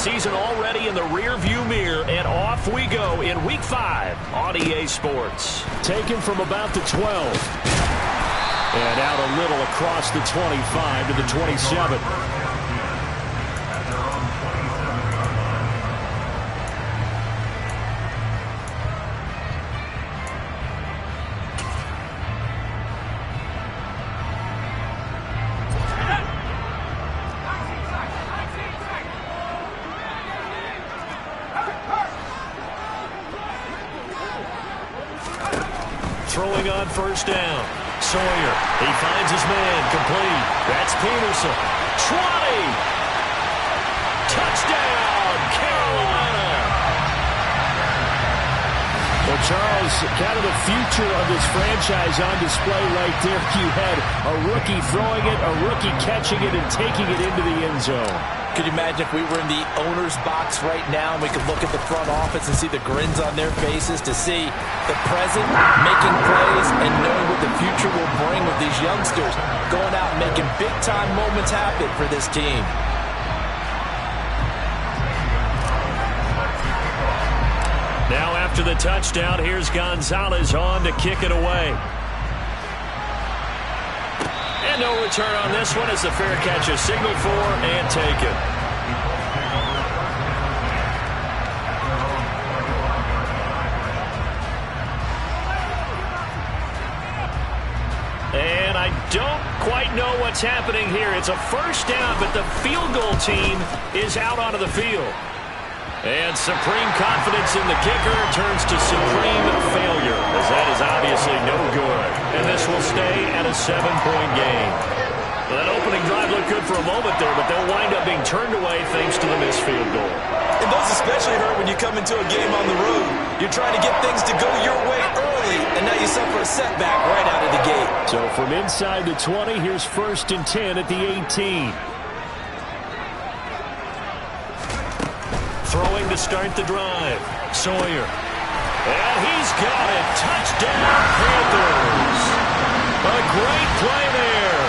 season already in the rearview mirror, and off we go in Week 5 on EA Sports. Taken from about the 12. And out a little across the 25 to the 27. Throwing on first down. Sawyer, he finds his man, complete. That's Peterson. 20! Touchdown, Carolina! Well, Charles, kind of the future of this franchise on display right there. You had a rookie throwing it, a rookie catching it, and taking it into the end zone. Could you imagine if we were in the owner's box right now and we could look at the front office and see the grins on their faces, to see the present making plays and knowing what the future will bring with these youngsters going out and making big-time moments happen for this team. Now after the touchdown, here's Gonzalez on to kick it away. And no return on this one as the fair catch is signaled for and taken. And I don't quite know what's happening here. It's a first down, but the field goal team is out onto the field. And supreme confidence in the kicker turns to supreme failure, as that is obviously no good. And this will stay at a 7-point game. Well, that opening drive looked good for a moment there, but they'll wind up being turned away thanks to the missed field goal. And those especially hurt when you come into a game on the road. You're trying to get things to go your way early, and now you suffer a setback right out of the gate. So from inside the 20, here's 1st and 10 at the 18. Throwing to start the drive. Sawyer. And he's got it. Touchdown, Panthers. A great play there.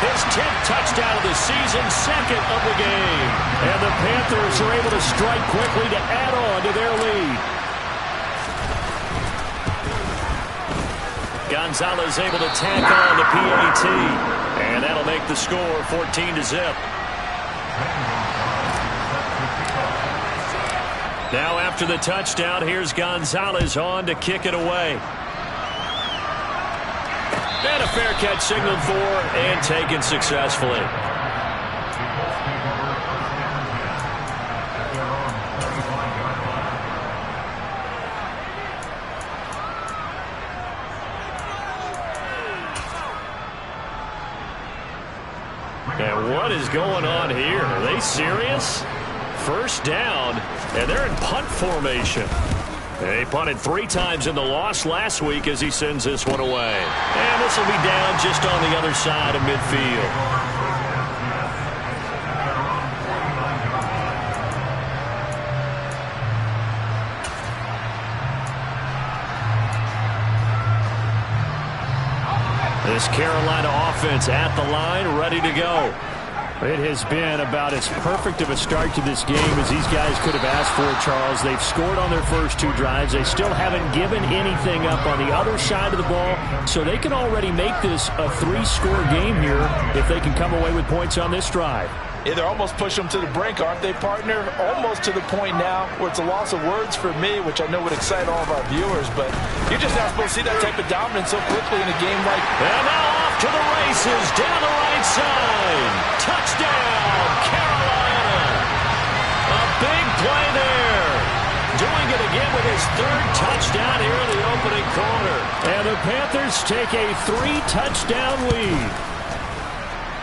His 10th touchdown of the season, 2nd of the game. And the Panthers are able to strike quickly to add on to their lead. Gonzalez able to tack on the PAT. And that'll make the score 14-0. Now after the touchdown, here's Gonzalez on to kick it away. And a fair catch signaled for and taken successfully. And what is going on here? Are they serious? First down, and they're in punt formation. They punted 3 times in the loss last week as he sends this one away. And this will be down just on the other side of midfield. This Carolina offense at the line, ready to go. It has been about as perfect of a start to this game as these guys could have asked for, Charles. They've scored on their first 2 drives. They still haven't given anything up on the other side of the ball, so they can already make this a 3-score game here if they can come away with points on this drive. Yeah, they're almost pushing them to the brink, aren't they, partner? Almost to the point now where it's a loss of words for me, which I know would excite all of our viewers, but you're just not supposed to see that type of dominance so quickly in a game like... And now off to the races, down the right side. Touchdown, Carolina. A big play there. Doing it again with his 3rd touchdown here in the opening quarter. And the Panthers take a 3-touchdown lead.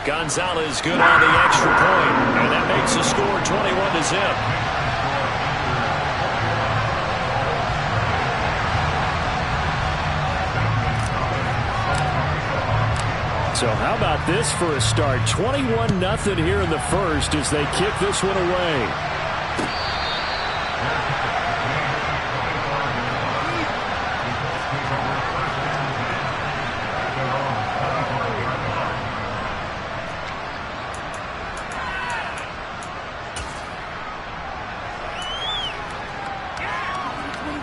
Gonzalez good on the extra point, and that makes the score 21-0. So how about this for a start? 21-0 here in the first as they kick this one away.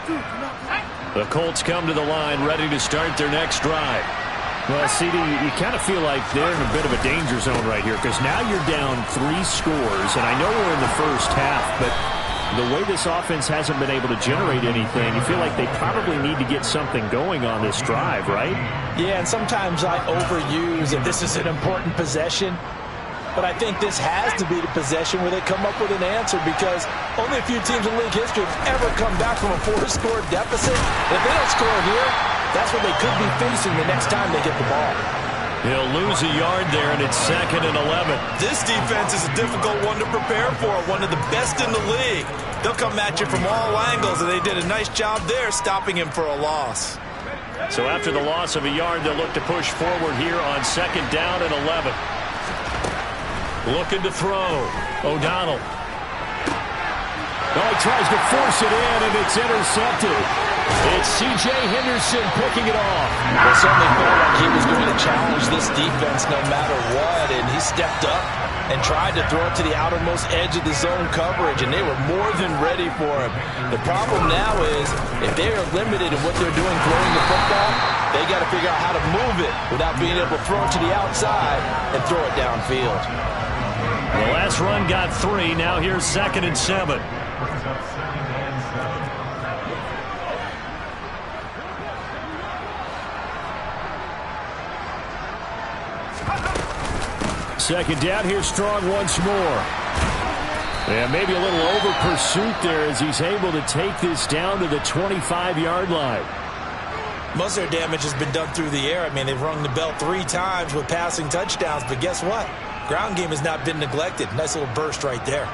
The Colts come to the line ready to start their next drive. Well, CD, you kind of feel like they're in a bit of a danger zone right here because now you're down 3 scores, and I know we're in the first half, but the way this offense hasn't been able to generate anything, you feel like they probably need to get something going on this drive, right? Yeah, and sometimes I overuse if this is an important possession. But I think this has to be the possession where they come up with an answer because only a few teams in league history have ever come back from a 4-score deficit. If they don't score here, that's what they could be facing the next time they get the ball. He'll lose a yard there, and it's 2nd and 11. This defense is a difficult one to prepare for, one of the best in the league. They'll come at you from all angles, and they did a nice job there stopping him for a loss. So after the loss of a yard, they'll look to push forward here on 2nd down and 11. Looking to throw. O'Donnell. Oh, he tries to force it in, and it's intercepted. It's C.J. Henderson picking it off. It certainly felt like he was going to challenge this defense no matter what, and he stepped up and tried to throw it to the outermost edge of the zone coverage, and they were more than ready for him. The problem now is if they are limited in what they're doing throwing the football, they got to figure out how to move it without being able to throw it to the outside and throw it downfield. The last run got 3. Now here's 2nd and 7. Second down here, strong once more. And maybe a little over pursuit there as he's able to take this down to the 25-yard line. Most of their damage has been done through the air. I mean, they've rung the bell 3 times with passing touchdowns, but guess what? Ground game has not been neglected. Nice little burst right there.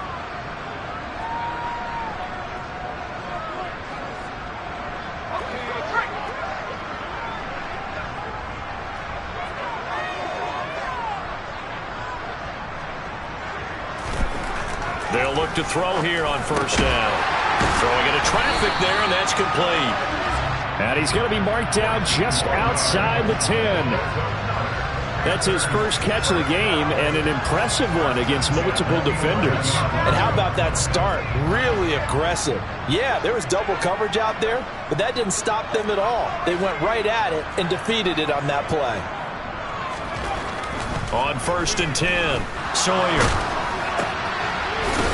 They'll look to throw here on 1st down. Throwing into traffic there, and that's complete. And he's going to be marked down just outside the 10. That's his first catch of the game, and an impressive one against multiple defenders. And how about that start? Really aggressive. Yeah, there was double coverage out there, but that didn't stop them at all. They went right at it and defeated it on that play. On 1st and 10, Sawyer.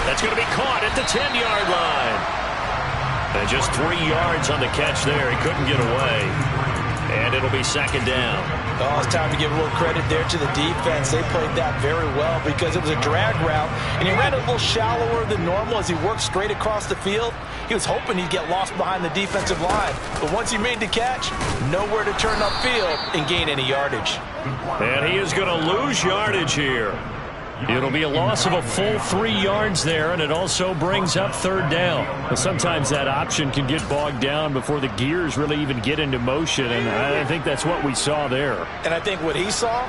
That's going to be caught at the 10-yard line. And just 3 yards on the catch there. He couldn't get away. And it'll be 2nd down. Oh, it's time to give a little credit there to the defense. They played that very well because it was a drag route, and he ran a little shallower than normal as he worked straight across the field. He was hoping he'd get lost behind the defensive line, but once he made the catch, nowhere to turn upfield and gain any yardage. And he is going to lose yardage here. It'll be a loss of a full 3 yards there, and it also brings up 3rd down. Well, sometimes that option can get bogged down before the gears really even get into motion, and I think that's what we saw there. And I think what he saw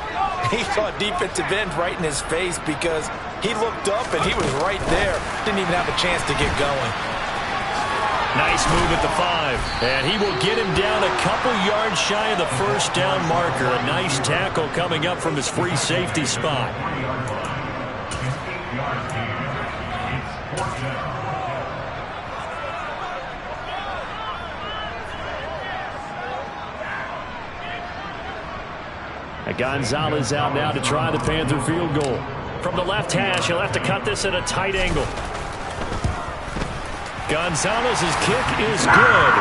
defensive end right in his face because he looked up and he was right there. Didn't even have a chance to get going. Nice move at the 5. And he will get him down a couple yards shy of the 1st down marker. A nice tackle coming up from his free safety spot. Gonzalez out now to try the Panther field goal. From the left hash, he'll have to cut this at a tight angle. Gonzalez's kick is good.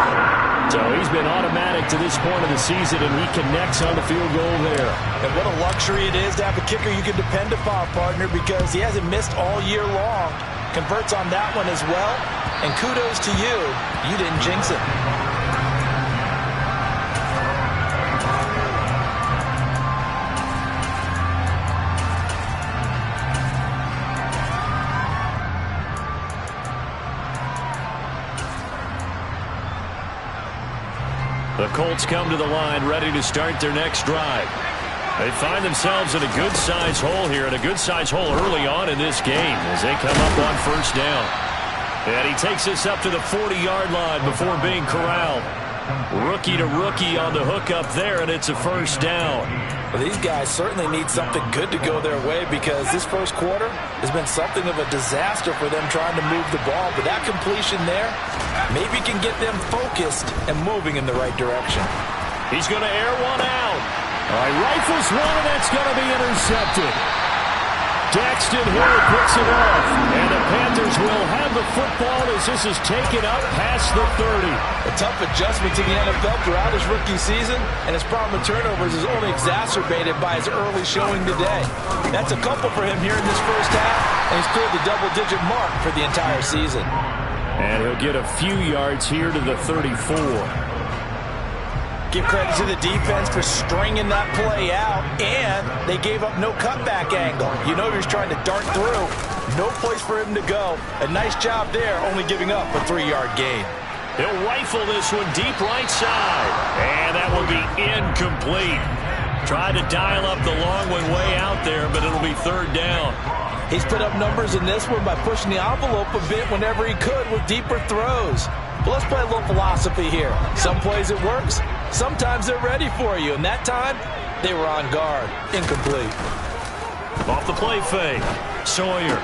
So he's been automatic to this point of the season, and he connects on the field goal there. And what a luxury it is to have a kicker you can depend upon, partner, because he hasn't missed all year long. Converts on that one as well. And kudos to you. You didn't jinx it. The Colts come to the line ready to start their next drive. They find themselves in a good-sized hole here, and a good-sized hole early on in this game as they come up on 1st down. And he takes this up to the 40-yard line before being corralled. Rookie to rookie on the hookup there, and it's a first down. Well, these guys certainly need something good to go their way because this first quarter has been something of a disaster for them trying to move the ball. But that completion there maybe can get them focused and moving in the right direction. He's going to air one out. All right, rifles one, and that's going to be intercepted. Daxton Hill picks it off, and the Panthers will have the football as this is taken up past the 30. A tough adjustment to the NFL throughout his rookie season, and his problem with turnovers is only exacerbated by his early showing today. That's a couple for him here in this first half, and he's cleared the double-digit mark for the entire season. And he'll get a few yards here to the 34. Give credit to the defense for stringing that play out, and they gave up no cutback angle. You know he was trying to dart through. No place for him to go. A nice job there, only giving up a 3-yard gain. He'll rifle this one deep right side, and that will be incomplete. Tried to dial up the long one way out there, but it'll be third down. He's put up numbers in this one by pushing the envelope a bit whenever he could with deeper throws. But let's play a little philosophy here. Some plays it works. Sometimes they're ready for you, and that time, they were on guard. Incomplete. Off the play fake. Sawyer.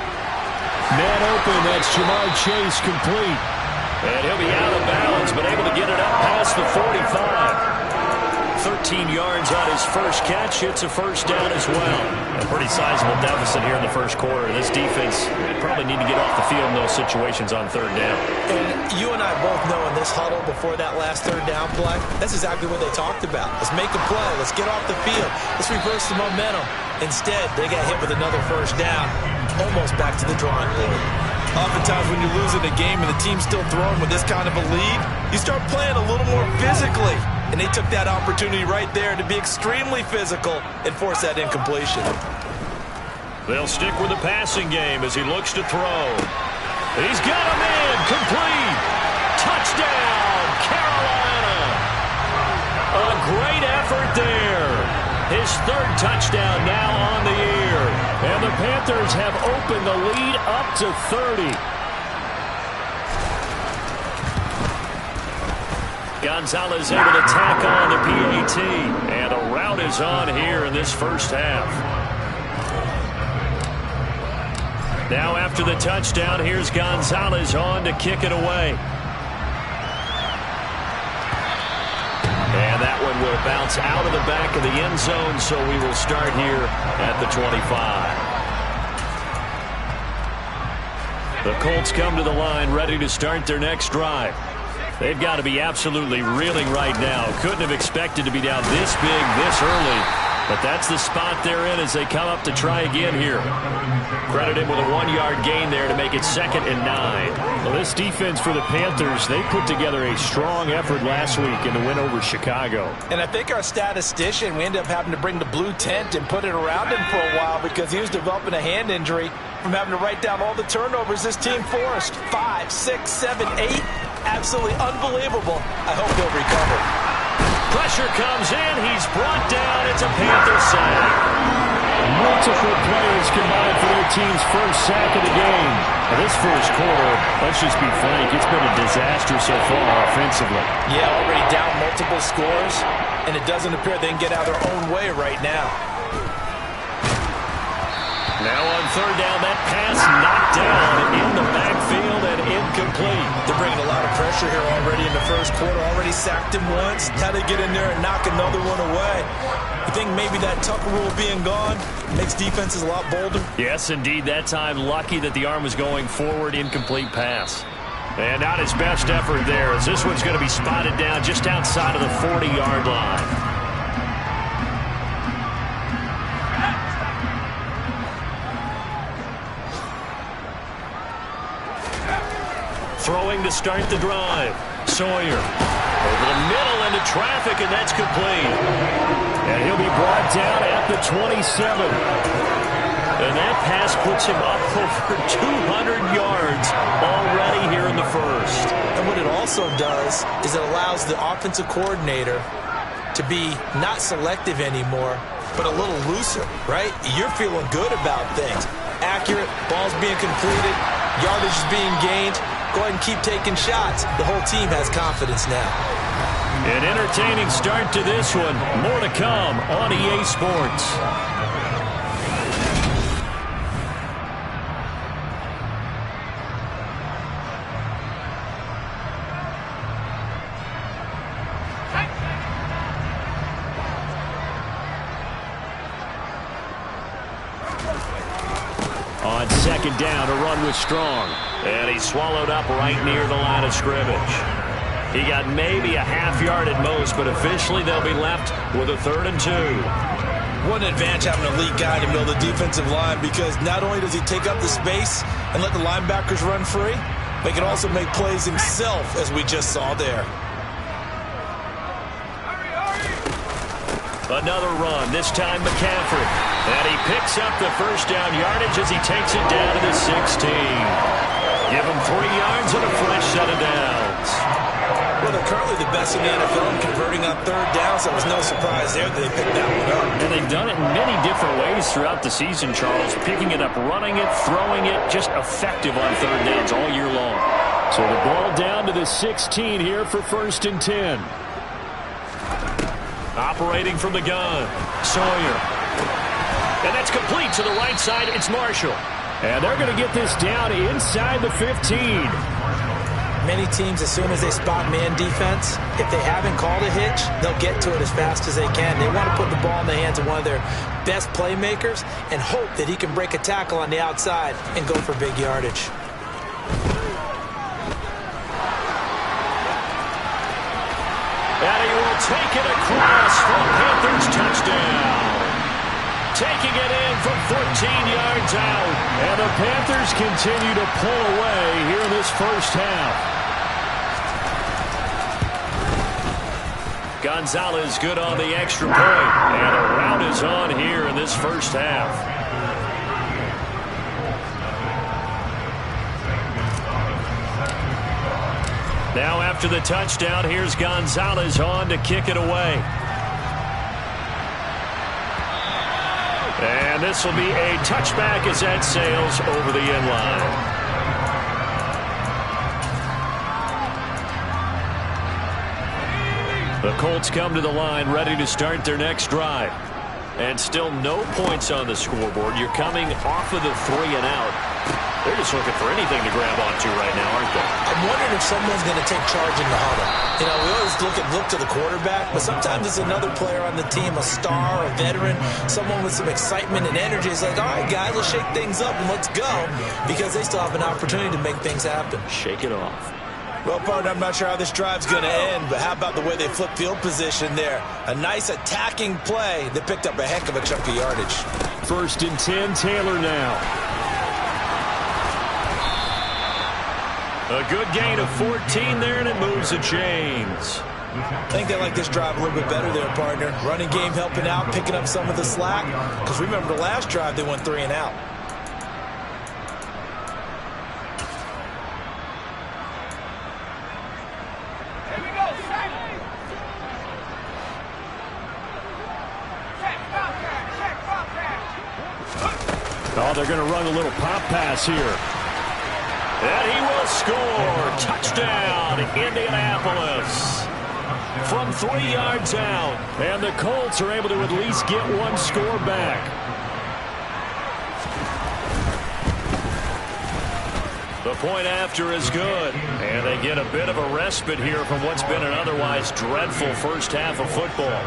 Man open, that's Jamar Chase complete. And he'll be out of bounds, but able to get it up past the 45. 13 yards on his first catch. It's a first down as well. A pretty sizable deficit here in the first quarter. This defense probably need to get off the field in those situations on third down. And you and I both know in this huddle before that last third down play, that's exactly what they talked about. Let's make a play. Let's get off the field. Let's reverse the momentum. Instead, they got hit with another first down, almost back to the drawing board. Oftentimes when you lose in a game and the team's still throwing with this kind of a lead, you start playing a little more physically. And they took that opportunity right there to be extremely physical and force that incompletion. They'll stick with the passing game as he looks to throw. He's got a man complete. Touchdown, Carolina. A great effort there. His third touchdown now on the year. And the Panthers have opened the lead up to 30. Gonzalez able to tack on the PAT. And a rout is on here in this first half. Now after the touchdown, here's Gonzalez on to kick it away. And that one will bounce out of the back of the end zone, so we will start here at the 25. The Colts come to the line ready to start their next drive. They've got to be absolutely reeling right now. Couldn't have expected to be down this big, this early. But that's the spot they're in as they come up to try again here. Credit him with a 1-yard gain there to make it 2nd and 9. Well, this defense for the Panthers, they put together a strong effort last week in the win over Chicago. And I think our statistician, we ended up having to bring the blue tent and put it around him for a while because he was developing a hand injury from having to write down all the turnovers this team forced. 5, 6, 7, 8. Absolutely unbelievable. I hope he'll recover. Pressure comes in. He's brought down. It's a Panther sack. Multiple players combined for their team's first sack of the game. Now, this first quarter, let's just be frank, it's been a disaster so far offensively. Yeah, already down multiple scores, and it doesn't appear they can get out their own way right now. Now on third down, that pass knocked down in the backfield and incomplete. They're bringing a lot of pressure here already in the first quarter. Already sacked him once. How they get in there and knock another one away. You think maybe that Tucker rule being gone makes defenses a lot bolder? Yes, indeed. That time, lucky that the arm was going forward. Incomplete pass. And not his best effort there, as this one's going to be spotted down just outside of the 40-yard line. Throwing to start the drive. Sawyer over the middle into traffic, and that's complete. And he'll be brought down at the 27. And that pass puts him up over 200 yards already here in the first. And what it also does is it allows the offensive coordinator to be not selective anymore, but a little looser, right? You're feeling good about things. Accurate, balls being completed, yardage is being gained. Go ahead and keep taking shots. The whole team has confidence now. An entertaining start to this one. More to come on EA Sports. On second down, a run was strong. And he swallowed up right near the line of scrimmage. He got maybe a half yard at most, but officially they'll be left with a 3rd and 2. What an advantage having an elite guy in the middle of the defensive line, because not only does he take up the space and let the linebackers run free, but he can also make plays himself, as we just saw there. Another run, this time McCaffrey. And he picks up the first down yardage as he takes it down to the 16. Give him 3 yards and a fresh set of downs. Well, they're currently the best in the NFL in converting on 3rd down, so it was no surprise there that they picked that one up. And they've done it in many different ways throughout the season, Charles. Picking it up, running it, throwing it, just effective on 3rd downs all year long. So the ball down to the 16 here for 1st and 10. Operating from the gun, Sawyer. And that's complete to the right side. It's Marshall. And they're going to get this down inside the 15. Many teams, as soon as they spot man defense, if they haven't called a hitch, they'll get to it as fast as they can. They want to put the ball in the hands of one of their best playmakers and hope that he can break a tackle on the outside and go for big yardage. And he will take it across for Panthers touchdown. Taking it in from 14 yards out. And the Panthers continue to pull away here in this first half. Gonzalez good on the extra point. And a rout is on here in this first half. Now after the touchdown, here's Gonzalez on to kick it away. And this will be a touchback as that sails over the end line. The Colts come to the line ready to start their next drive. And still no points on the scoreboard. You're coming off of the 3 and out. They're just looking for anything to grab onto right now, aren't they? I'm wondering if someone's going to take charge in the huddle. You know, we always look to the quarterback, but sometimes it's another player on the team, a star, a veteran, someone with some excitement and energy. It's like, all right, guys, let's shake things up and let's go, because they still have an opportunity to make things happen. Shake it off. Well, partner, I'm not sure how this drive's going to end, but how about the way they flip field position there? A nice attacking play that picked up a heck of a chunk of yardage. 1st and 10, Taylor now. A good gain of 14 there, and it moves the chains. I think they like this drive a little bit better there, partner. Running game helping out, picking up some of the slack. Because remember the last drive, they went 3 and out. Oh, they're going to run a little pop pass here. And he will score. Touchdown, Indianapolis. From 3 yards out. And the Colts are able to at least get one score back. The point after is good. And they get a bit of a respite here from what's been an otherwise dreadful first half of football.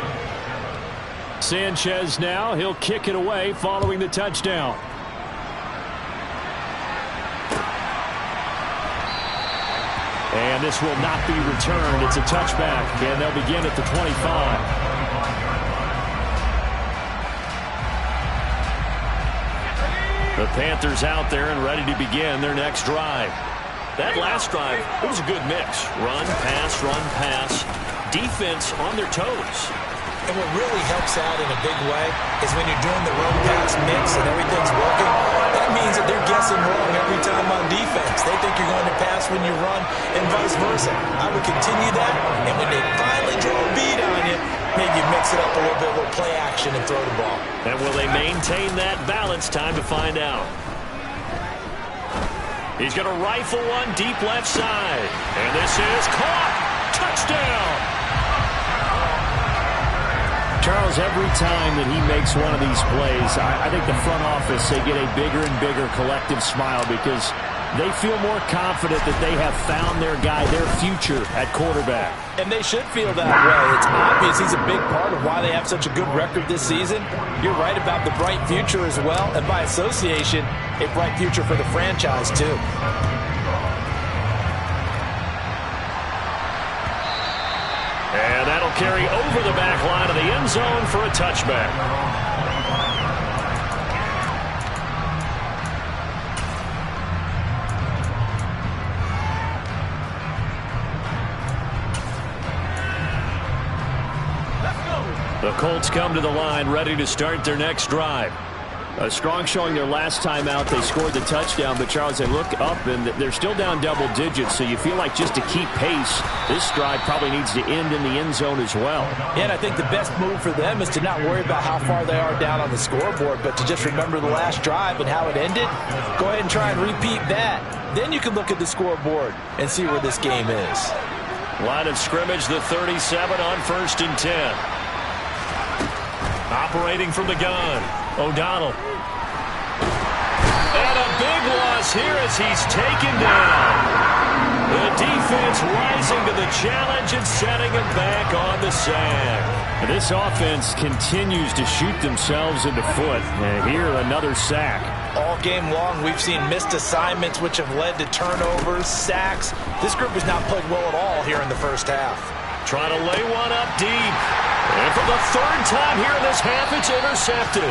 Sanchez now. He'll kick it away following the touchdown. And this will not be returned. It's a touchback, and they'll begin at the 25. The Panthers out there and ready to begin their next drive. That last drive, it was a good mix. Run, pass, defense on their toes. And what really helps out in a big way is when you're doing the run-pass mix and everything's working, that means that they're guessing wrong every time on defense. They think you're going to pass when you run and vice versa. I would continue that, and when they finally draw a bead on you, maybe you mix it up a little bit, a little play action and throw the ball. And will they maintain that balance? Time to find out. He's going to rifle one deep left side. And this is caught. Touchdown. Charles, every time that he makes one of these plays, I think the front office, they get a bigger and bigger collective smile because they feel more confident that they have found their guy, their future at quarterback. And they should feel that way. It's obvious he's a big part of why they have such a good record this season. You're right about the bright future as well, and by association, a bright future for the franchise too. And that'll carry over the back line of the end zone for a touchback. The Colts come to the line, ready to start their next drive. A strong showing their last time out. They scored the touchdown, but Charles, they look up and they're still down double digits, so you feel like just to keep pace, this drive probably needs to end in the end zone as well. Yeah, and I think the best move for them is to not worry about how far they are down on the scoreboard, but to just remember the last drive and how it ended. Go ahead and try and repeat that. Then you can look at the scoreboard and see where this game is. Line of scrimmage, the 37 on 1st and 10. Operating from the gun, O'Donnell. And a big loss here as he's taken down. The defense rising to the challenge and setting him back on the sack. And this offense continues to shoot themselves in the foot. And here, another sack. All game long, we've seen missed assignments, which have led to turnovers, sacks. This group has not played well at all here in the first half. Trying to lay one up deep. And for the third time here in this half, it's intercepted.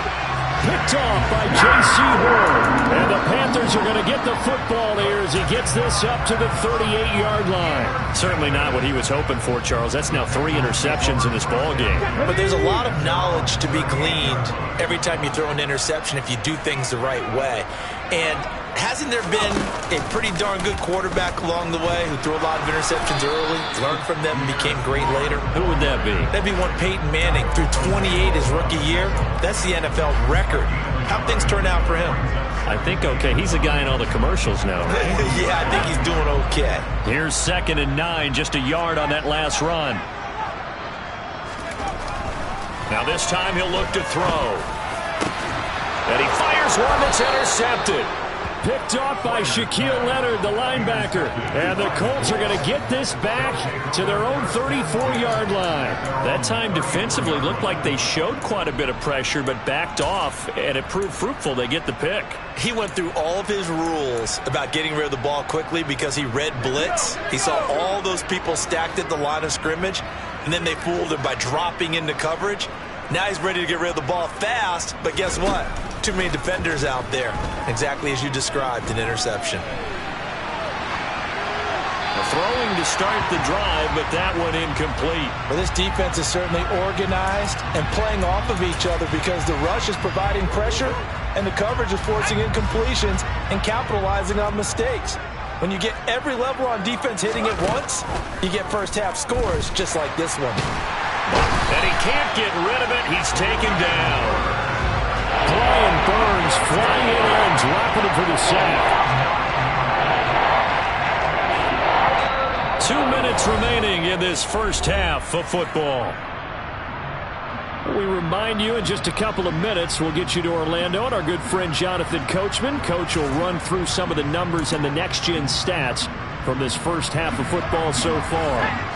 Picked off by J.C. Horn. And the Panthers are going to get the football here as he gets this up to the 38-yard line. Certainly not what he was hoping for, Charles. That's now 3 interceptions in this ball game. But there's a lot of knowledge to be gleaned every time you throw an interception if you do things the right way. And hasn't there been a pretty darn good quarterback along the way who threw a lot of interceptions early, learned from them, and became great later? Who would that be? That'd be one Peyton Manning. Threw 28 his rookie year. That's the NFL record. How'd things turn out for him? I think okay. He's the guy in all the commercials now, right? Yeah, I think he's doing okay. Here's 2nd and 9, just a yard on that last run. Now this time he'll look to throw. And he fires one that's intercepted. Picked off by Shaquille Leonard, the linebacker. And the Colts are going to get this back to their own 34-yard line. That time defensively looked like they showed quite a bit of pressure but backed off, and it proved fruitful. They get the pick. He went through all of his rules about getting rid of the ball quickly because he read blitz. He saw all those people stacked at the line of scrimmage, and then they fooled him by dropping into coverage. Now he's ready to get rid of the ball fast, but guess what? Too many defenders out there. Exactly as you described, an interception. Throwing to start the drive, but that one incomplete. Well, this defense is certainly organized and playing off of each other because the rush is providing pressure and the coverage is forcing incompletions and capitalizing on mistakes. When you get every level on defense hitting at once, you get first-half scores just like this one. And he can't get rid of it. He's taken down. Brian Burns flying in there and dropping it for the sack. 2 minutes remaining in this first half of football. We remind you in just a couple of minutes we'll get you to Orlando and our good friend Jonathan Coachman. Coach will run through some of the numbers and the next-gen stats from this first half of football so far.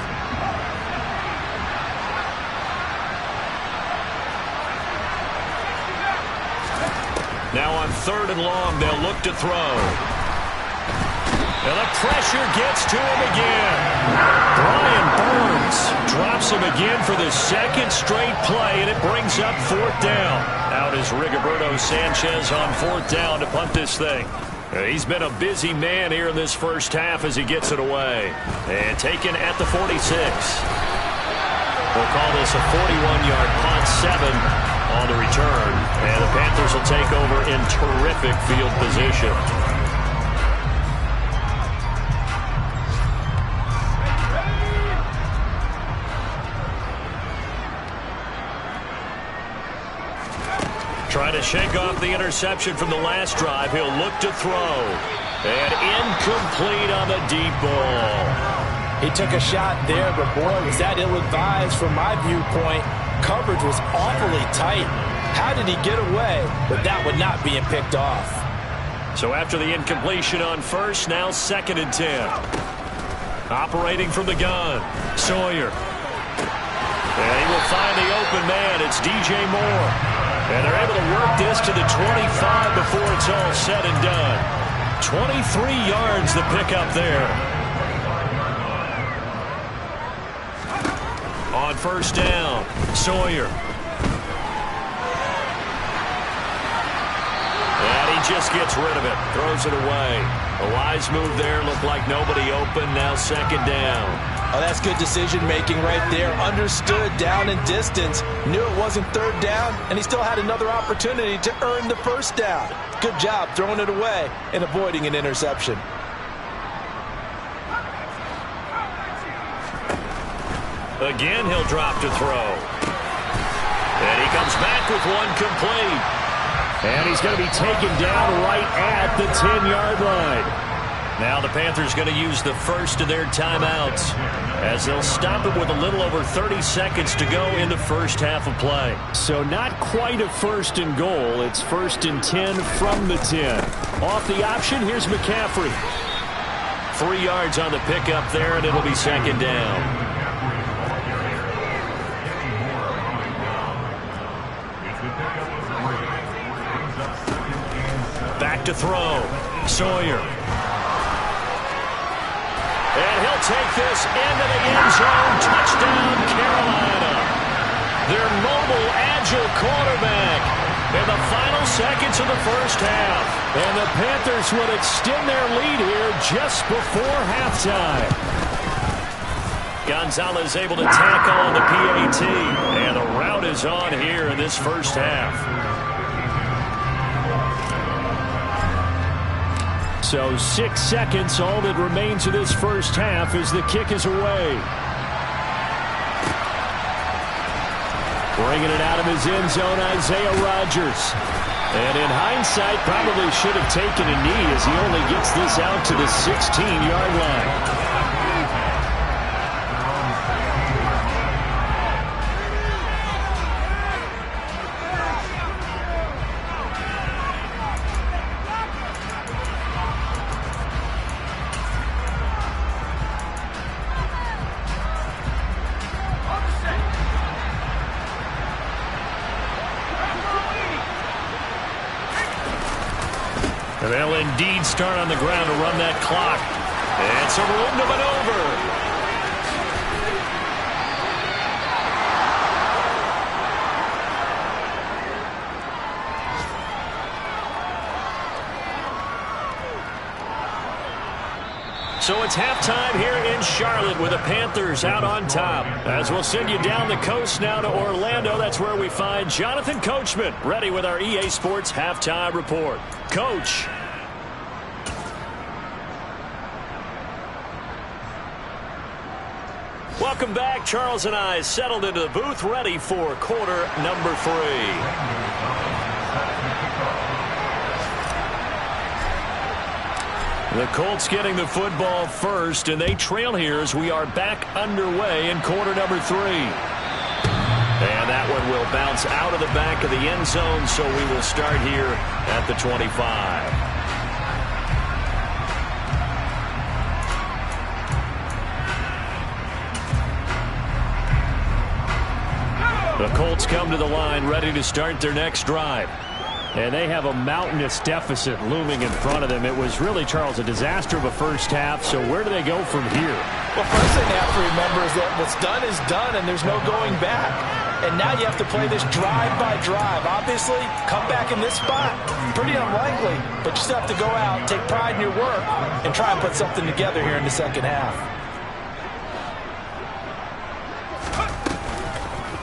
Now on 3rd and long, they'll look to throw. And the pressure gets to him again. Brian Burns drops him again for the 2nd straight play, and it brings up 4th down. Out is Rigoberto Sanchez on 4th down to punt this thing. He's been a busy man here in this first half as he gets it away. And taken at the 46. We'll call this a 41-yard punt, 7 on the return. And the Panthers will take over in terrific field position. Trying to shake off the interception from the last drive. He'll look to throw. And incomplete on the deep ball. He took a shot there, but boy, was that ill-advised from my viewpoint. coverage was awfully tight. How did he get away with that one not being picked off? So after the incompletion on first, now 2nd and 10. Operating from the gun, Sawyer. And he will find the open man. It's DJ Moore. And they're able to work this to the 25 before it's all said and done. 23 yards the pickup there. On first down, Sawyer. And he just gets rid of it. Throws it away. A wise move there. Looked like nobody open. Now 2nd down. Oh, that's good decision-making right there. Understood down and distance. Knew it wasn't 3rd down, and he still had another opportunity to earn the 1st down. Good job throwing it away and avoiding an interception. Again, he'll drop to throw. And he comes back with one complete. And he's going to be taken down right at the 10-yard line. Now the Panthers going to use the first of their timeouts as they'll stop it with a little over 30 seconds to go in the first half of play. So not quite a 1st and goal. It's 1st and 10 from the 10. Off the option, here's McCaffrey. 3 yards on the pickup there, and it'll be 2nd down. Back to throw. Sawyer. And he'll take this into the end zone. Touchdown, Carolina. Their mobile, agile quarterback in the final seconds of the first half. And the Panthers will extend their lead here just before halftime. Gonzalez able to tackle on the PAT. And the route is on here in this first half. So 6 seconds, all that remains of this first half as the kick is away. Bringing it out of his end zone, Isaiah Rodgers. And in hindsight, probably should have taken a knee as he only gets this out to the 16-yard line. And they'll indeed start on the ground to run that clock. And some room to maneuver. So it's halftime here in Charlotte with the Panthers out on top. As we'll send you down the coast now to Orlando. That's where we find Jonathan Coachman ready with our EA Sports Halftime Report. Coach. Welcome back. Charles and I settled into the booth ready for quarter number 3. The Colts getting the football first, and they trail here as we are back underway in quarter number 3. And that one will bounce out of the back of the end zone, so we will start here at the 25. The Colts come to the line ready to start their next drive. And they have a mountainous deficit looming in front of them. It was really, Charles, a disaster of a first half. So where do they go from here? Well, first thing you have to remember is that what's done is done, and there's no going back. And now you have to play this drive by drive. Obviously, come back in this spot, pretty unlikely. But you still have to go out, take pride in your work, and try and put something together here in the second half.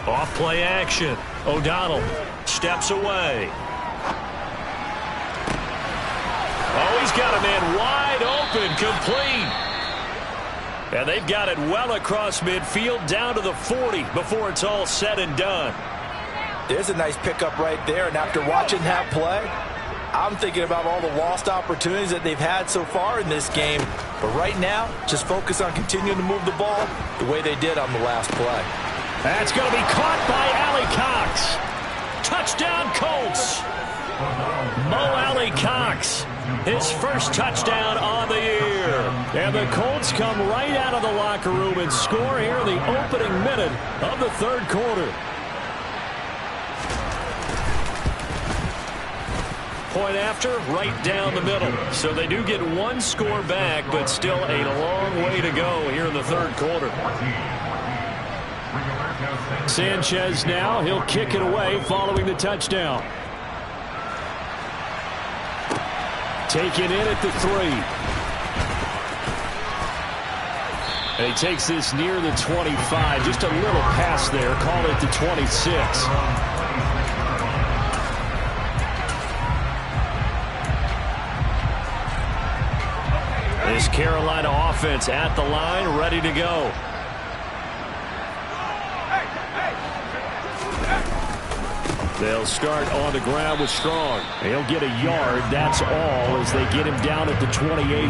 Off play action. O'Donnell steps away. Oh, he's got a man wide open, complete. And they've got it well across midfield down to the 40 before it's all said and done. There's a nice pickup right there, and after watching that play, I'm thinking about all the lost opportunities that they've had so far in this game. But right now, just focus on continuing to move the ball the way they did on the last play. That's going to be caught by Alley Cox. Touchdown, Colts. Mo Alley Cox, his first touchdown on the year. And the Colts come right out of the locker room and score here in the opening minute of the third quarter. Point after, right down the middle. So they do get one score back, but still a long way to go here in the third quarter. Sanchez now, he'll kick it away following the touchdown. Taken in at the 3. And he takes this near the 25. Just a little pass there. Call it the 26. This Carolina offense at the line, ready to go. They'll start on the ground with Strong. He'll get a yard, that's all, as they get him down at the 28.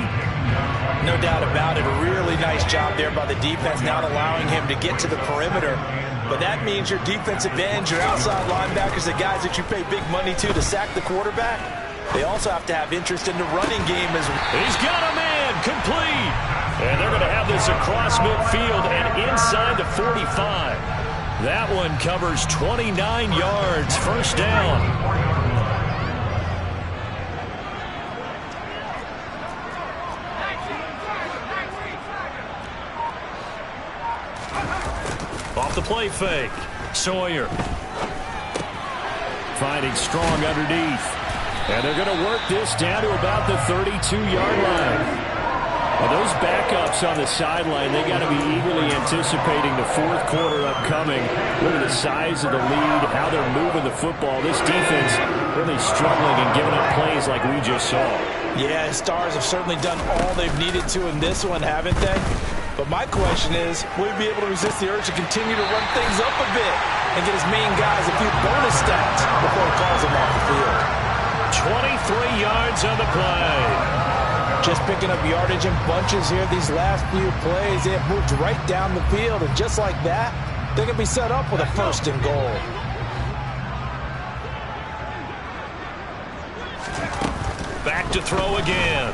No doubt about it. A really nice job there by the defense, not allowing him to get to the perimeter. But that means your defensive ends, your outside linebackers, the guys that you pay big money to sack the quarterback, they also have to have interest in the running game as well. He's got a man, complete. And they're going to have this across midfield and inside the 45. That one covers 29 yards, first down. Off the play fake, Sawyer. Finding Strong underneath. And they're going to work this down to about the 32-yard line. Well, those backups on the sideline, they got to be eagerly anticipating the fourth quarter upcoming. Look at the size of the lead, how they're moving the football. This defense really struggling and giving up plays like we just saw. Yeah, Stars have certainly done all they've needed to in this one, haven't they? But my question is, will he be able to resist the urge to continue to run things up a bit and get his main guys a few bonus stats before he calls them off the field? 23 yards on the play. Just picking up yardage in bunches here these last few plays. They have moved right down the field, and just like that, they're going to be set up with a first and goal. Back to throw again.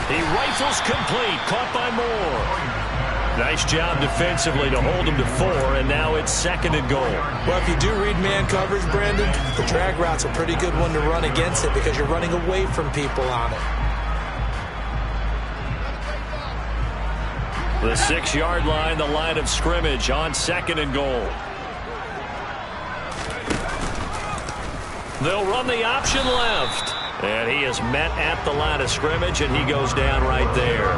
He rifles complete, caught by Moore. Nice job defensively to hold him to 4, and now it's second and goal. Well, if you do read man coverage, Brandon, the drag route's a pretty good one to run against it because you're running away from people on it. The 6-yard line, the line of scrimmage on second and goal. They'll run the option left. And he is met at the line of scrimmage, and he goes down right there.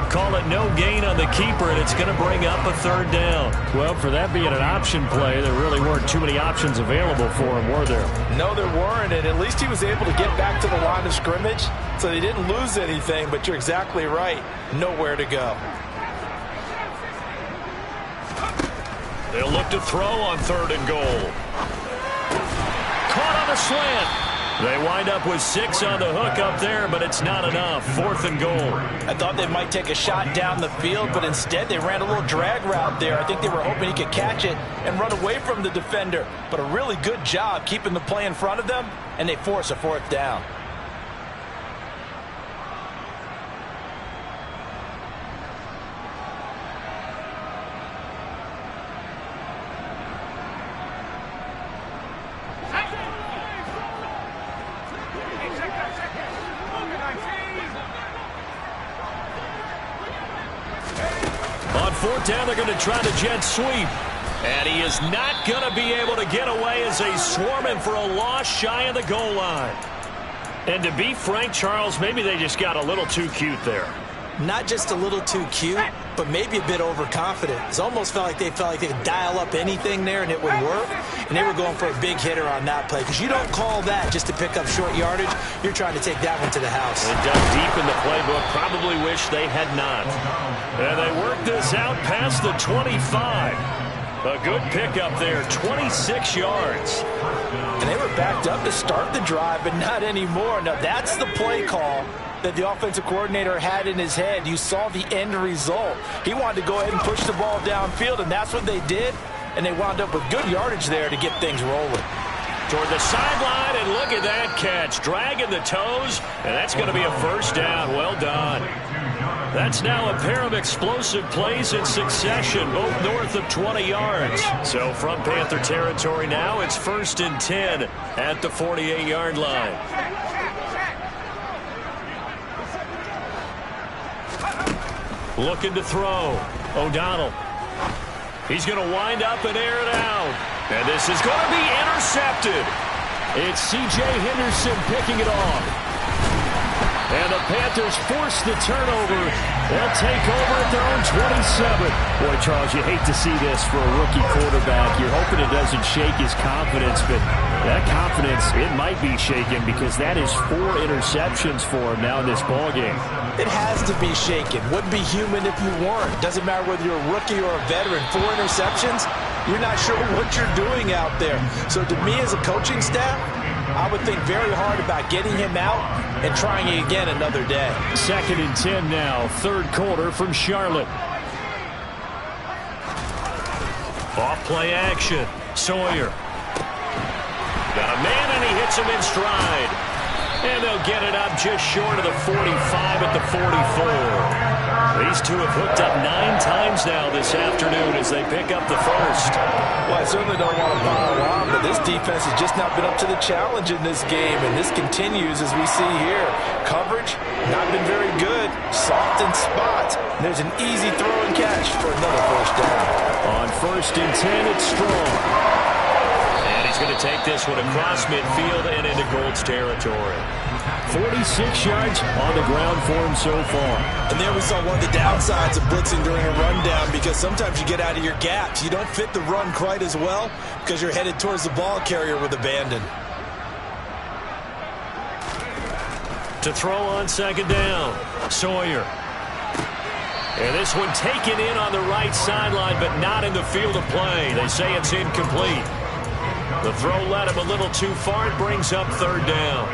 Call it no gain on the keeper, and it's going to bring up a third down. Well, for that being an option play, there really weren't too many options available for him, were there? No, there weren't, and at least he was able to get back to the line of scrimmage, so they didn't lose anything, but you're exactly right. Nowhere to go. They'll look to throw on third and goal. Caught on the slant. They wind up with 6 on the hook up there, but it's not enough. Fourth and goal. I thought they might take a shot down the field, but instead they ran a little drag route there. I think they were hoping he could catch it and run away from the defender. But a really good job keeping the play in front of them, and they force a fourth down. Fourth down, they're going to try the jet sweep. And he is not going to be able to get away as they swarm him for a loss shy of the goal line. And to be frank, Charles, maybe they just got a little too cute there. Not just a little too cute, but maybe a bit overconfident. It almost felt like they could dial up anything there and it would work. And they were going for a big hitter on that play. Because you don't call that just to pick up short yardage. You're trying to take that one to the house. They dug deep in the playbook. Probably wish they had not. And they work this out past the 25. A good pickup there, 26 yards. And they were backed up to start the drive, but not anymore. Now, that's the play call that the offensive coordinator had in his head. You saw the end result. He wanted to go ahead and push the ball downfield, and that's what they did. And they wound up with good yardage there to get things rolling. Toward the sideline, and look at that catch. Dragging the toes, and that's going to be a first down. Well done. That's now a pair of explosive plays in succession, both north of 20 yards. So from Panther territory now, it's 1st and 10 at the 48-yard line. Looking to throw. O'Donnell. He's going to wind up and air it out. And this is going to be intercepted. It's C.J. Henderson picking it off. And the Panthers force the turnover. They'll take over at their own 27. Boy, Charles, you hate to see this for a rookie quarterback. You're hoping it doesn't shake his confidence, but that confidence, it might be shaken because that is 4 interceptions for him now in this ballgame. It has to be shaken. Wouldn't be human if you weren't. Doesn't matter whether you're a rookie or a veteran. 4 interceptions, you're not sure what you're doing out there. So to me as a coaching staff, I would think very hard about getting him out and trying it again another day. 2nd and 10 now, 3rd quarter from Charlotte. Off play action. Sawyer. Got a man, and he hits him in stride. And they'll get it up just short of the 45 at the 44. These two have hooked up 9 times now this afternoon as they pick up the first. Well, I certainly don't want to pile on, but this defense has just not been up to the challenge in this game, and this continues as we see here. Coverage, not been very good. Soft in spots. There's an easy throw and catch for another first down. On 1st and 10, it's Strong. And he's going to take this one across midfield and into Gold's territory. 46 yards on the ground for him so far. And there we saw one of the downsides of blitzing during a rundown, because sometimes you get out of your gaps. You don't fit the run quite as well because you're headed towards the ball carrier with abandon. To throw on 2nd down, Sawyer. And this one taken in on the right sideline, but not in the field of play. They say it's incomplete. The throw led him a little too far. It brings up 3rd down.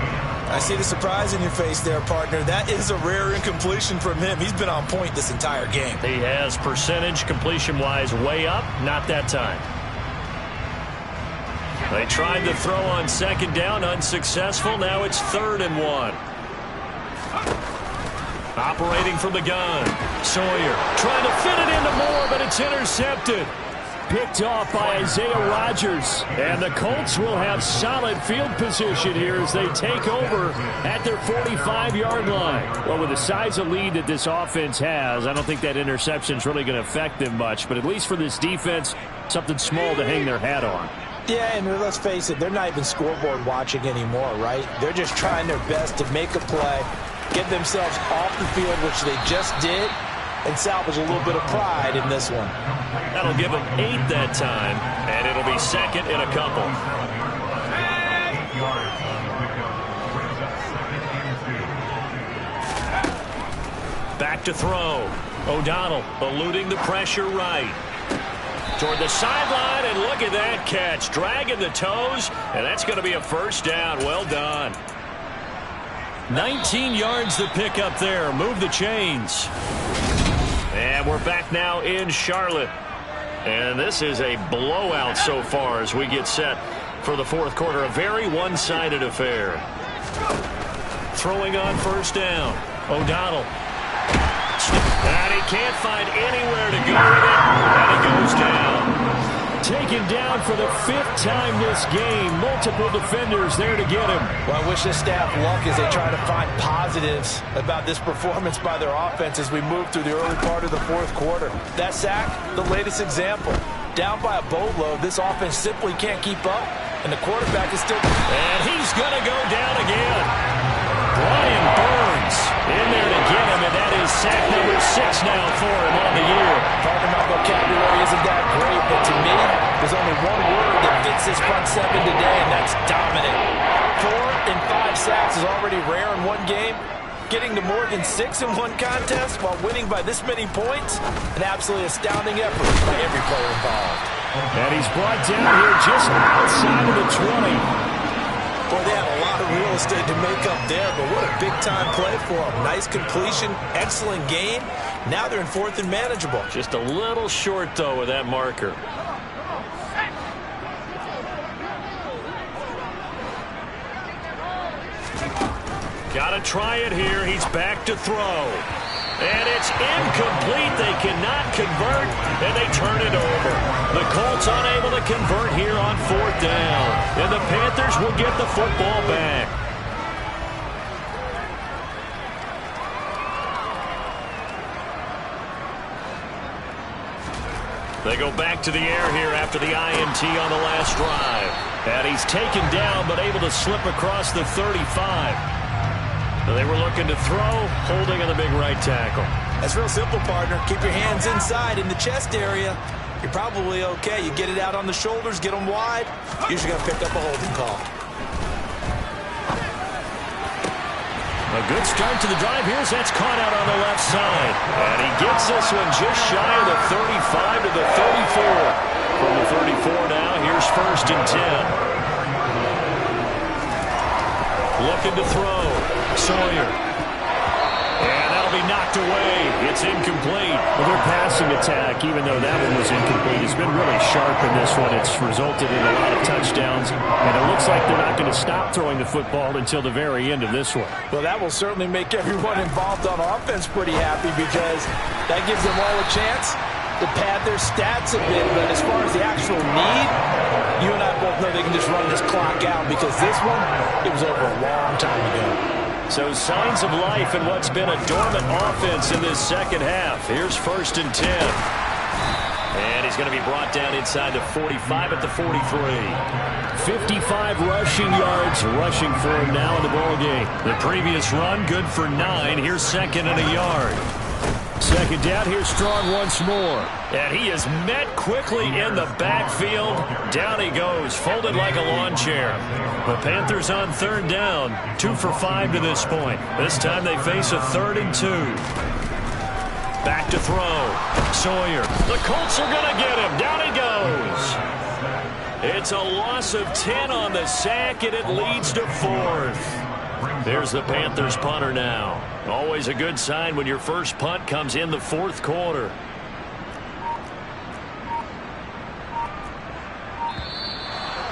I see the surprise in your face there, partner. That is a rare incompletion from him. He's been on point this entire game. He has percentage completion-wise way up. Not that time. They tried to throw on 2nd down, unsuccessful. Now it's 3rd and 1. Operating from the gun. Sawyer trying to fit it into Moore, but it's intercepted. Picked off by Isaiah Rodgers. And the Colts will have solid field position here as they take over at their 45-yard line. Well, with the size of lead that this offense has, I don't think that interception is really going to affect them much. But at least for this defense, something small to hang their hat on. Yeah, and let's face it, they're not even scoreboard watching anymore, right? They're just trying their best to make a play, get themselves off the field, which they just did, and salvage a little bit of pride in this one. That'll give them 8 that time, and it'll be 2nd and a couple. Back to throw. O'Donnell eluding the pressure right. Toward the sideline, and look at that catch. Dragging the toes, and that's going to be a first down. Well done. 19 yards to pick up there. Move the chains. And we're back now in Charlotte. And this is a blowout so far as we get set for the 4th quarter. A very one-sided affair. Throwing on 1st down. O'Donnell. And he can't find anywhere to go with it. And he goes down. Taken down for the 5th time this game. Multiple defenders there to get him. Well, I wish this staff luck as they try to find positives about this performance by their offense as we move through the early part of the 4th quarter. That sack, the latest example. Down by a boatload, this offense simply can't keep up, and the quarterback is still... And he's going to go down again. Brian Burns in there to get him, and that is sack number 6 now for him on the year. Talking about vocabulary isn't that great, but to me, there's only one word that fits this front 7 today, and that's dominant. 4 and 5 sacks is already rare in one game. Getting to more than 6 in one contest while winning by this many points, an absolutely astounding effort by every player involved. And he's brought down here just outside of the 20. Boy, they had a lot of real estate to make up there, but what a big-time play for them. Nice completion, excellent gain. Now they're in 4th and manageable. Just a little short, though, with that marker. Got to try it here. He's back to throw. And it's incomplete. They cannot convert, and they turn it over. The Colts unable to convert here on 4th down. And the Panthers will get the football back. They go back to the air here after the INT on the last drive. And he's taken down, but able to slip across the 35. They were looking to throw, holding on the big right tackle. That's real simple, partner. Keep your hands inside in the chest area. You're probably okay. You get it out on the shoulders, get them wide. Usually going to pick up a holding call. A good start to the drive. Here's that's caught out on the left side. And he gets this one just shy of the 35 to the 34. From the 34 now, here's 1st and 10. Looking to throw. Sawyer. And that'll be knocked away. It's incomplete. Well, their passing attack, even though that one was incomplete, has been really sharp in this one. It's resulted in a lot of touchdowns, and it looks like they're not going to stop throwing the football until the very end of this one. Well, that will certainly make everyone involved on offense pretty happy because that gives them all a chance to pad their stats a bit. But as far as the actual need, you and I both know they can just run this clock out because this one, it was over a long time ago. So signs of life in what's been a dormant offense in this second half. Here's 1st and 10. And he's going to be brought down inside the 45 at the 43. 55 rushing yards rushing for him now in the ballgame. The previous run, good for 9. Here's 2nd and a yard. 2nd down, here's Strong once more. And he is met quickly in the backfield. Down he goes, folded like a lawn chair. The Panthers on 3rd down, 2 for 5 to this point. This time they face a 3rd and 2. Back to throw. Sawyer. The Colts are going to get him. Down he goes. It's a loss of 10 on the sack, and it leads to 4th. There's the Panthers punter now. Always a good sign when your first punt comes in the 4th quarter.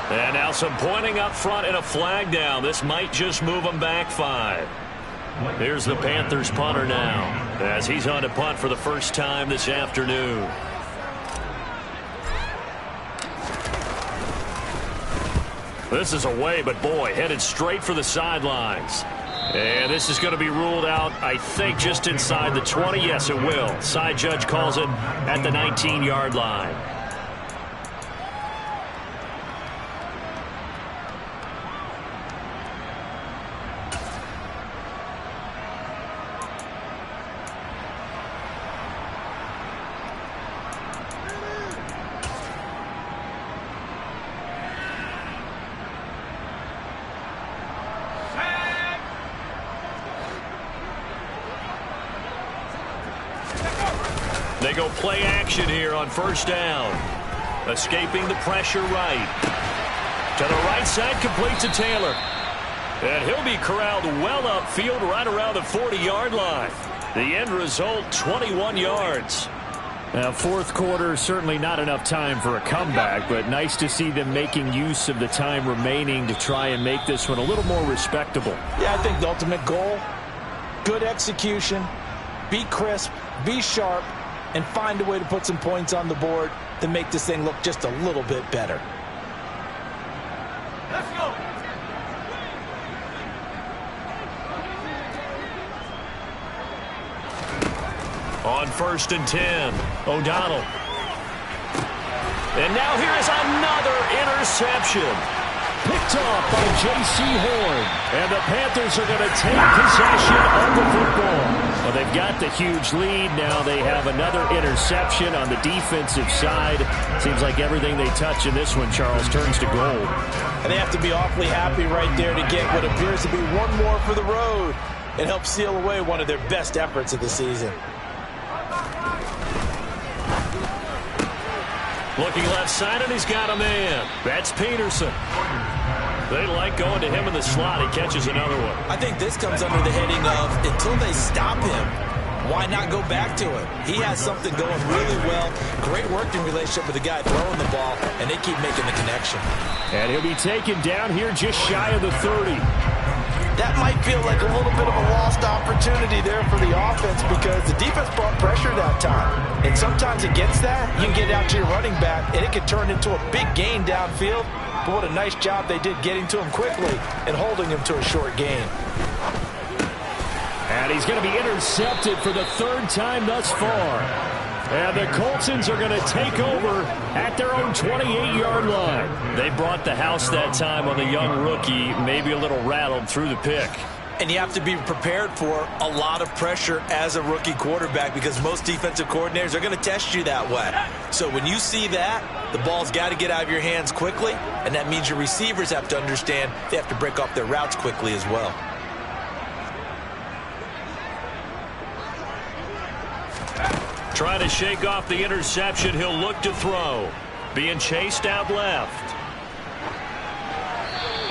And now some pointing up front and a flag down. This might just move them back 5. Here's the Panthers punter now as he's on to punt for the first time this afternoon. This is away, but boy, headed straight for the sidelines. And this is going to be ruled out, I think, just inside the 20. Yes, it will. Side judge calls it at the 19-yard line. They go play action here on 1st down. Escaping the pressure right. To the right side, complete to Taylor. And he'll be corralled well upfield right around the 40-yard line. The end result, 21 yards. Now, 4th quarter, certainly not enough time for a comeback, but nice to see them making use of the time remaining to try and make this one a little more respectable. Yeah, I think the ultimate goal, good execution, be crisp, be sharp, and find a way to put some points on the board to make this thing look just a little bit better. Let's go. On 1st and 10, O'Donnell. And now here is another interception. Picked off by J.C. Horn. And the Panthers are going to take possession of the football. Well, they've got the huge lead. Now they have another interception on the defensive side. Seems like everything they touch in this one, Charles, turns to gold. And they have to be awfully happy right there to get what appears to be one more for the road. It helps seal away one of their best efforts of the season. Looking left side, and he's got a man. That's Peterson. They like going to him in the slot. He catches another one. I think this comes under the heading of until they stop him, why not go back to it? He has something going really well. Great working relationship with the guy throwing the ball, and they keep making the connection. And he'll be taken down here just shy of the 30. That might feel like a little bit of a lost opportunity there for the offense because the defense brought pressure that time. And sometimes against that, you can get out to your running back, and it can turn into a big gain downfield. But what a nice job they did getting to him quickly and holding him to a short gain. And he's going to be intercepted for the third time thus far. And the Coltsons are going to take over at their own 28-yard line. They brought the house that time on the young rookie, maybe a little rattled through the pick. And you have to be prepared for a lot of pressure as a rookie quarterback because most defensive coordinators are going to test you that way. So when you see that, the ball's got to get out of your hands quickly, and that means your receivers have to understand they have to break off their routes quickly as well. Trying to shake off the interception. He'll look to throw. Being chased out left.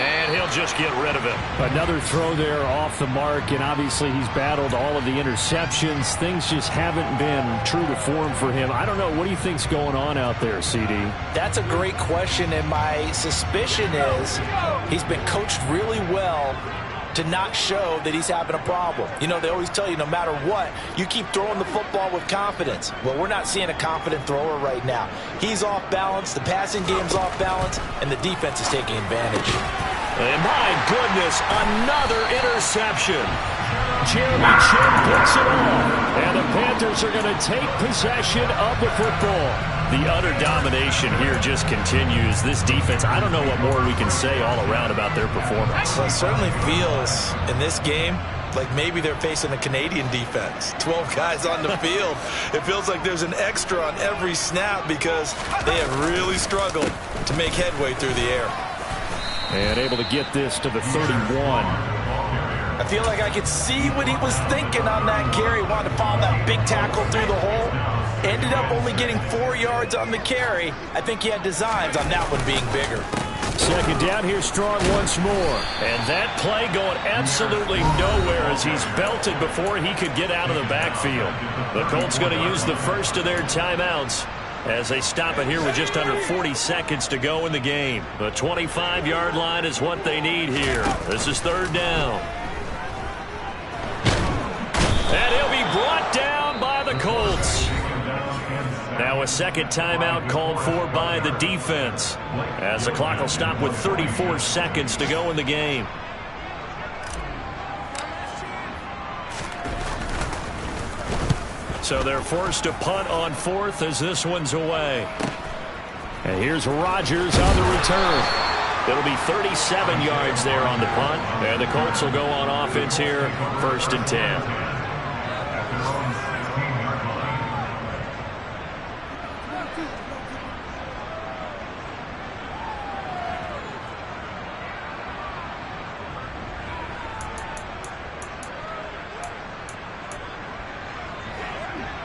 And he'll just get rid of it. Another throw there off the mark, and obviously he's battled all of the interceptions. Things just haven't been true to form for him. I don't know. What do you think's going on out there, CD? That's a great question, and my suspicion is he's been coached really well to not show that he's having a problem. You know, they always tell you no matter what, you keep throwing the football with confidence. Well, we're not seeing a confident thrower right now. He's off balance, the passing game's off balance, and the defense is taking advantage. And my goodness, another interception. Jeremy Chin picks it off, and the Panthers are going to take possession of the football. The utter domination here just continues. This defense, I don't know what more we can say all around about their performance. Well, it certainly feels in this game like maybe they're facing a Canadian defense. 12 guys on the field. It feels like there's an extra on every snap because they have really struggled to make headway through the air. And able to get this to the 31. I feel like I could see what he was thinking on that carry. Wanted to follow that big tackle through the hole. Ended up only getting 4 yards on the carry. I think he had designs on that one being bigger. Second down here, strong once more. And that play going absolutely nowhere as he's belted before he could get out of the backfield. The Colts going to use the first of their timeouts as they stop it here with just under 40 seconds to go in the game. The 25-yard line is what they need here. This is third down. And he'll be brought down by the Colts. Now a second timeout called for by the defense as the clock will stop with 34 seconds to go in the game. So they're forced to punt on fourth as this one's away. And here's Rodgers on the return. It'll be 37 yards there on the punt. And the Colts will go on offense here, 1st and 10.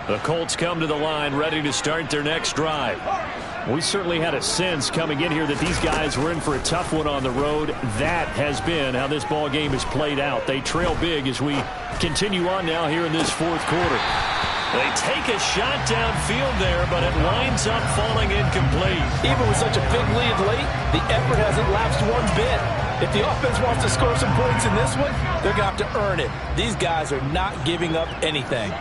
The Colts come to the line ready to start their next drive. We certainly had a sense coming in here that these guys were in for a tough one on the road. That has been how this ball game has played out. They trail big as we continue on now here in this fourth quarter. They take a shot downfield there, but it winds up falling incomplete. Even with such a big lead late, the effort hasn't lapsed one bit. If the offense wants to score some points in this one, they're going to have to earn it. These guys are not giving up anything.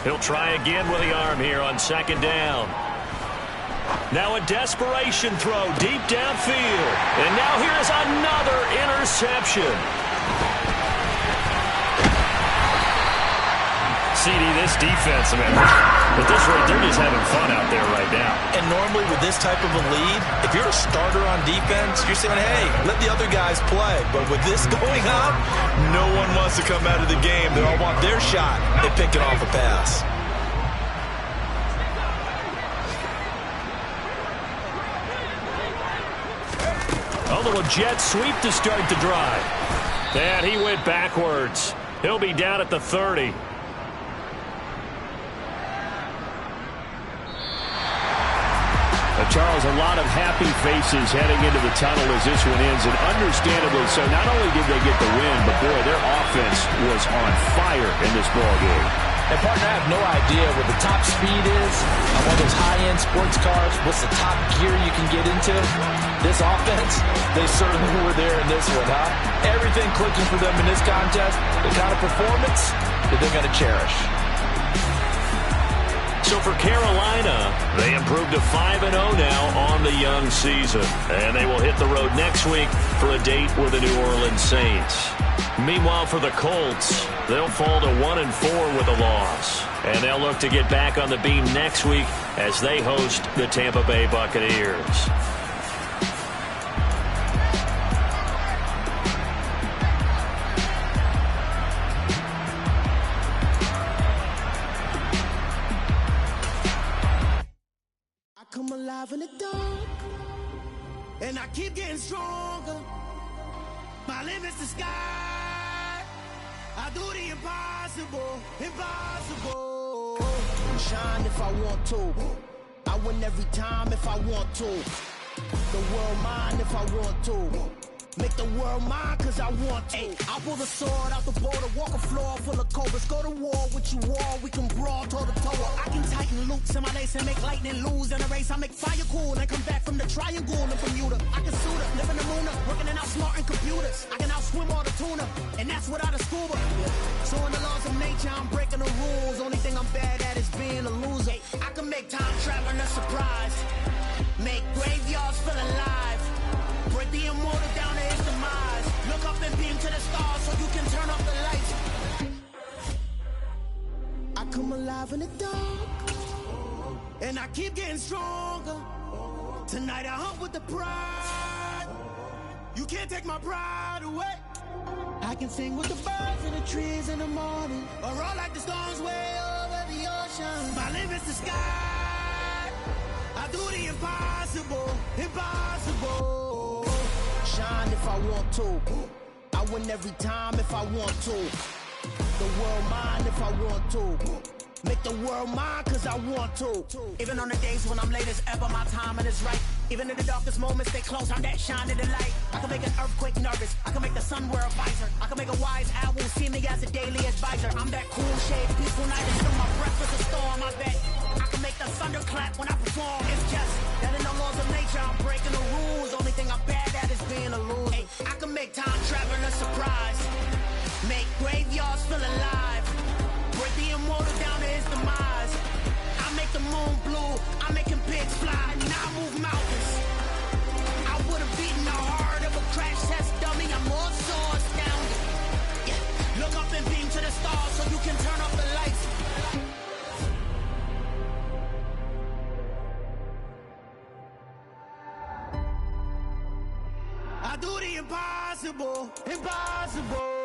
He'll try again with the arm here on second down. Now a desperation throw deep downfield. And now here's another interception. CD, this defense, man, at this rate, they're just having fun out there right now. And normally with this type of a lead, if you're a starter on defense, you're saying, hey, let the other guys play. But with this going on, no one wants to come out of the game. They all want their shot at picking off a pass. A little jet sweep to start the drive. And he went backwards. He'll be down at the 30. Charles, a lot of happy faces heading into the tunnel as this one ends, and understandably so. Not only did they get the win, but, boy, their offense was on fire in this ballgame. And, partner, I have no idea what the top speed is on one of those high-end sports cars. What's the top gear you can get into? This offense, they certainly were there in this one, huh? Everything clicking for them in this contest, the kind of performance that they're going to cherish. So for Carolina, they improved to 5-0 now on the young season. And they will hit the road next week for a date with the New Orleans Saints. Meanwhile, for the Colts, they'll fall to 1-4 with a loss. And they'll look to get back on the beam next week as they host the Tampa Bay Buccaneers. Come alive in the dark, and I keep getting stronger. My limit's the sky. I do the impossible, impossible. Shine if I want to. I win every time if I want to. The world mine if I want to. Make the world mine cause I want to. I pull the sword out the border, walk a floor full of cobras. Go to war with you all, we can brawl toe to toe. I can tighten loops in my lace and make lightning lose in a race. I make fire cool and come back from the triangle and Bermuda. I can suit up, live in the moon up, working and outsmarting computers. I can outswim all the tuna, and that's without a scuba. So in the laws of nature, I'm breaking the rules. Only thing I'm bad at is being a loser. I can make time traveling a surprise. Make graveyards feel alive. Break the immortal down to his demise. Look up and beam to the stars so you can turn up the lights. I come alive in the dark, and I keep getting stronger. Tonight I hunt with the pride. You can't take my pride away. I can sing with the birds and the trees in the morning, or roll like the storms way over the ocean. My limit's the sky. I do the impossible, impossible. Shine if I want to. I win every time if I want to. The world mine if I want to. Make the world mine cause I want to. Even on the days when I'm late as ever, my timing is right. Even in the darkest moments, they close, I'm that shining the light. I can make an earthquake nervous, I can make the sun wear a visor. I can make a wise owl see me as a daily advisor. I'm that cool shade, peaceful night until my breath is a storm, I bet. I can make the thunder clap when I perform. It's just that in the laws of nature, I'm breaking the rules. Only thing I'm bad at is being a loser. I can make time traveling a surprise. Make graveyards feel alive. Break the immortal down to his demise. I make the moon blue. I'm making pigs fly. Now I move mountains. I would have beaten the heart of a crash test dummy. I'm more so astounded. Yeah. Look up and beam to the stars so you can turn up the lights. I do the impossible, impossible.